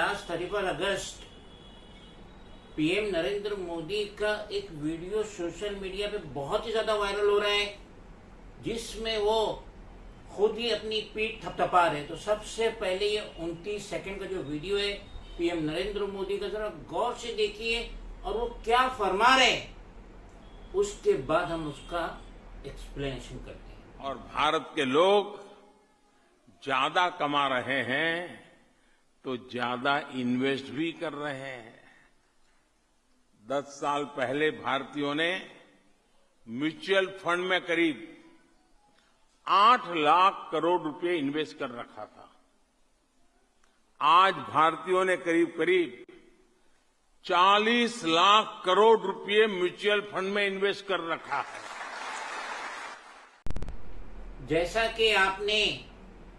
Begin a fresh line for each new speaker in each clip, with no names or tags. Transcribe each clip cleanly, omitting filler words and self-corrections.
Last 31 अगस्त PM Narendra Modi का एक video social media पे बहुत ही ज्यादा वायरल हो रहा है, जिसमें वो खुद ही अपनी पीठ थपथपा रहे। तो सबसे पहले ये 29 सेकंड का जो वीडियो है पीएम नरेंद्र मोदी का, जरा गौर से देखिए और वो क्या फरमा रहे हैं, उसके बाद हम उसका एक्सप्लेनेशन करते हैं।
और भारत के लोग ज्यादा कमा रहे हैं तो ज्यादा इन्वेस्ट भी कर रहे हैं। 10 साल पहले भारतीयों ने म्यूचुअल फंड में करीब 8 लाख करोड़ रुपए इन्वेस्ट कर रखा था। आज भारतीयों ने करीब करीब 40 लाख करोड़ रुपए म्यूचुअल फंड में इन्वेस्ट कर रखा है।
जैसा कि आपने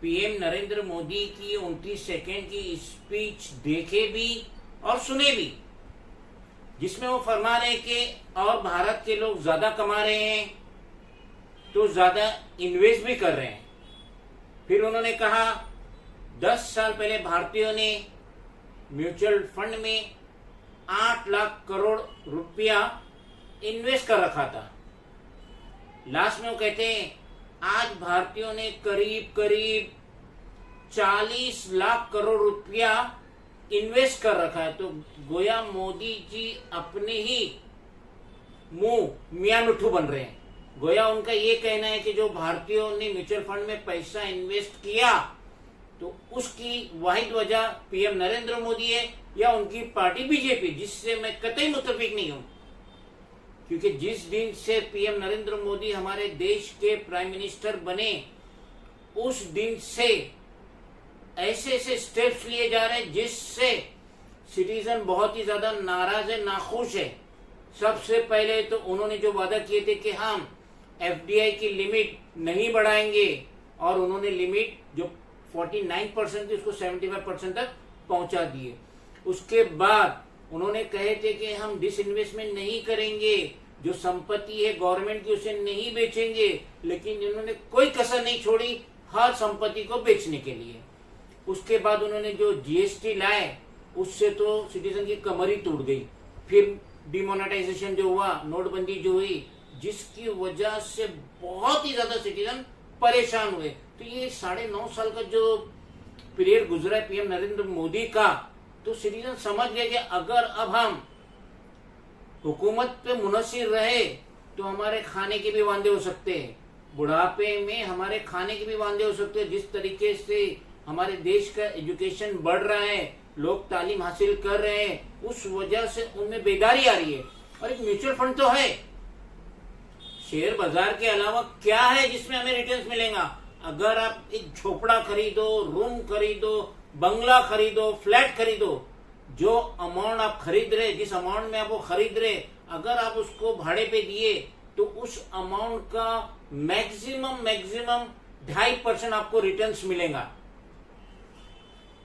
पीएम नरेंद्र मोदी की 29 सेकंड की स्पीच देखे भी और सुने भी, जिसमें वो फरमा रहे कि और भारत के लोग ज्यादा कमा रहे हैं तो ज्यादा इन्वेस्ट भी कर रहे हैं। फिर उन्होंने कहा 10 साल पहले भारतीयों ने म्यूचुअल फंड में 8 लाख करोड़ रुपया इन्वेस्ट कर रखा था। लास्ट में वो कहते हैं आज भारतीयों ने करीब करीब 40 लाख करोड़ रुपया इन्वेस्ट कर रखा है। तो गोया मोदी जी अपने ही मुंह मियां मिट्ठू बन रहे हैं। गोया उनका ये कहना है कि जो भारतीयों ने म्यूचुअल फंड में पैसा इन्वेस्ट किया तो उसकी वाहिद वजह पीएम नरेंद्र मोदी है या उनकी पार्टी बीजेपी, जिससे मैं कतई मुत्तफिक नहीं हूं। क्योंकि जिस दिन से पीएम नरेंद्र मोदी हमारे देश के प्राइम मिनिस्टर बने, उस दिन से ऐसे ऐसे स्टेप्स लिए जा रहे हैं जिससे सिटीजन बहुत ही ज्यादा नाराज है, नाखुश है। सबसे पहले तो उन्होंने जो वादा किए थे कि हम एफडीआई की लिमिट नहीं बढ़ाएंगे, और उन्होंने लिमिट जो 49% थी उसको 75% तक पहुंचा दिए। उसके बाद उन्होंने कहे थे कि हम डिसइन्वेस्टमेंट नहीं करेंगे, जो संपत्ति है गवर्नमेंट की उसे नहीं बेचेंगे, लेकिन इन्होंने कोई कसर नहीं छोड़ी हर संपत्ति को बेचने के लिए। उसके बाद उन्होंने जो जीएसटी लाए उससे तो सिटीजन की कमर ही टूट गई। फिर डिमोनेटाइजेशन जो हुआ, नोटबंदी जो हुई, जिसकी वजह से बहुत ही ज्यादा सिटीजन परेशान हुए। तो ये 9.5 साल का जो पीरियड गुजरा है पीएम नरेंद्र मोदी का, तो सिटीजन समझ गए कि अगर अब हम हुकूमत पे मुनसिर रहे तो हमारे खाने के भी वांदे हो सकते हैं, बुढ़ापे में हमारे खाने के भी वांदे हो सकते हैं। जिस तरीके से हमारे देश का एजुकेशन बढ़ रहा है, लोग तालीम हासिल कर रहे हैं, उस वजह से उनमें बेदारी आ रही है। और एक म्यूचुअल फंड तो है, शेयर बाजार के अलावा क्या है जिसमें हमें रिटर्न्स मिलेगा? अगर आप एक झोपड़ा खरीदो, रूम खरीदो, बंगला खरीदो, फ्लैट खरीदो, जो अमाउंट आप खरीद रहे, जिस अमाउंट में आप वो खरीद रहे, अगर आप उसको भाड़े पे दिए तो उस अमाउंट का मैक्सिमम 2.5% आपको रिटर्न्स मिलेगा।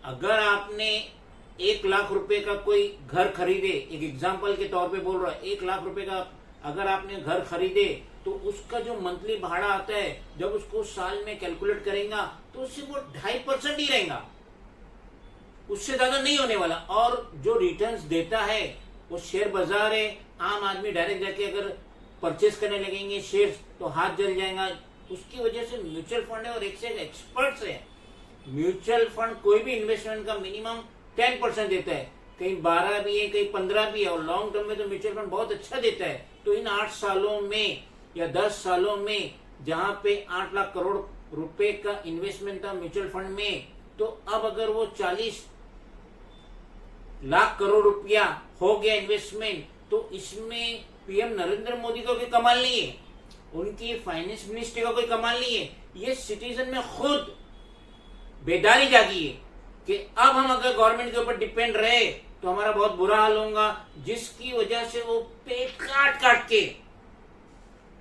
अगर आपने 1 लाख रुपए का कोई घर खरीदे, एक एग्जांपल के तौर पे बोल रहा है, 1 लाख रुपए का अगर आपने घर खरीदे तो उसका जो मंथली भाड़ा आता है, जब उसको साल में कैलकुलेट करेगा तो उससे वो 2.5% ही रहेगा, उससे ज्यादा नहीं होने वाला। और जो रिटर्न्स देता है वो शेयर बाजार है। आम आदमी डायरेक्ट जाके अगर परचेस करने लगेंगे शेयर्स तो हाथ जल जाएगा। उसकी वजह से म्यूचुअल फंड है और एक से एक एक्सपर्ट्स है। म्यूचुअल फंड कोई भी इन्वेस्टमेंट का मिनिमम 10% देता है, कहीं 12 भी है, कहीं 15 भी है, और लॉन्ग टर्म में तो म्यूचुअल फंड बहुत अच्छा देता है। तो इन 8 सालों में या 10 सालों में जहां पे 8 लाख करोड़ रुपए का इन्वेस्टमेंट था म्यूचुअल फंड में, तो अब अगर वो 40 लाख करोड़ रुपया हो गया इन्वेस्टमेंट, तो इसमें पीएम नरेंद्र मोदी का कोई कमाल नहीं है, उनकी फाइनेंस मिनिस्ट्री का कोई कमाल नहीं है। ये सिटीजन में खुद बेदारी जागी है कि अब हम अगर गवर्नमेंट के ऊपर डिपेंड रहे तो हमारा बहुत बुरा हाल होगा, जिसकी वजह से वो पेट काट काट के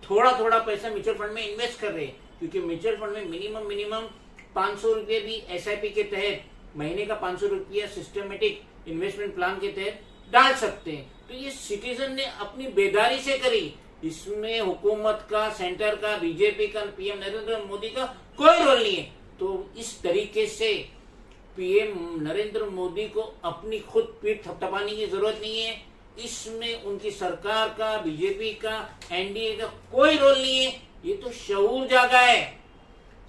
थोड़ा थोड़ा पैसा म्यूचुअल फंड में इन्वेस्ट कर रहे हैं। क्योंकि म्यूचुअल फंड में मिनिमम 500 रुपये भी एसआईपी के तहत, महीने का 500 रुपया सिस्टमेटिक इन्वेस्टमेंट प्लान के तहत डाल सकते हैं। तो ये सिटीजन ने अपनी बेदारी से करी, इसमें हुकूमत का, सेंटर का, बीजेपी का, पीएम नरेंद्र मोदी का कोई रोल नहीं है। तो इस तरीके से पीएम नरेंद्र मोदी को अपनी खुद पीठ थपथपाने की जरूरत नहीं है। इसमें उनकी सरकार का, बीजेपी का, एनडीए का कोई रोल नहीं है। ये तो शऊर जागा है,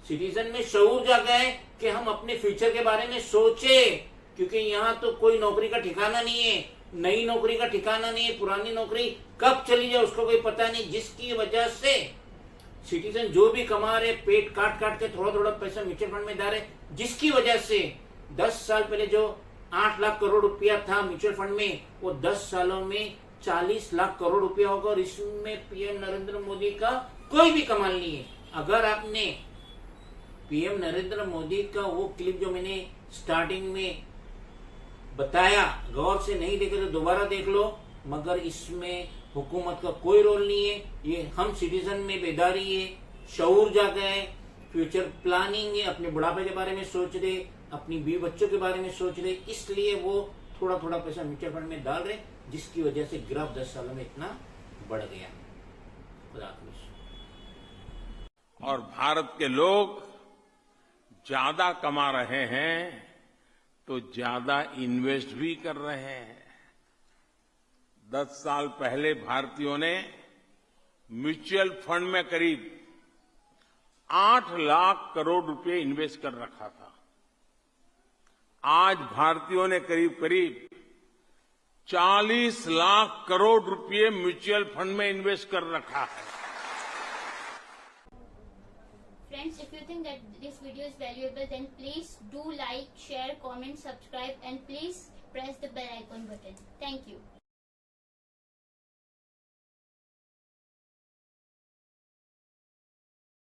सिटीजन में शऊर जागा है कि हम अपने फ्यूचर के बारे में सोचे, क्योंकि यहाँ तो कोई नौकरी का ठिकाना नहीं है, नई नौकरी का ठिकाना नहीं है, पुरानी नौकरी कब चली जाए उसको कोई पता नहीं, जिसकी वजह से सिटीजन जो भी कमा रहे पेट काट काट के थोड़ा थोड़ा पैसा म्यूचुअल फंड में डाले, जिसकी वजह से 10 साल पहले जो 8 लाख करोड़ रुपया था म्यूचुअल फंड में, वो 10 सालों में 40 लाख करोड़ रुपया होगा। और इसमें पीएम नरेंद्र मोदी का कोई भी कमाल नहीं है। अगर आपने पीएम नरेंद्र मोदी का वो क्लिप जो मैंने स्टार्टिंग में बताया गौर से नहीं देखे तो दोबारा देख लो, मगर इसमें हुकूमत का कोई रोल नहीं है। ये हम सिटीजन में बेदारी है, शऊर जागा है, फ्यूचर प्लानिंग है, अपने बुढ़ापे के बारे में सोच रहे, अपनी बीवी बच्चों के बारे में सोच रहे, इसलिए वो थोड़ा थोड़ा पैसा म्यूचुअल फंड में डाल रहे, जिसकी वजह से ग्राफ 10 सालों में इतना बढ़ गया। खुदा हाफिज।
और भारत के लोग ज्यादा कमा रहे हैं तो ज्यादा इन्वेस्ट भी कर रहे हैं। 10 साल पहले भारतीयों ने म्यूचुअल फंड में करीब 8 लाख करोड़ रुपए इन्वेस्ट कर रखा था। आज भारतीयों ने करीब करीब 40 लाख करोड़ रुपए म्यूचुअल फंड में इन्वेस्ट कर रखा है।
Friends, if you think that this video is valuable, then please do like, share, comment, subscribe, and please press the bell icon button. Thank you.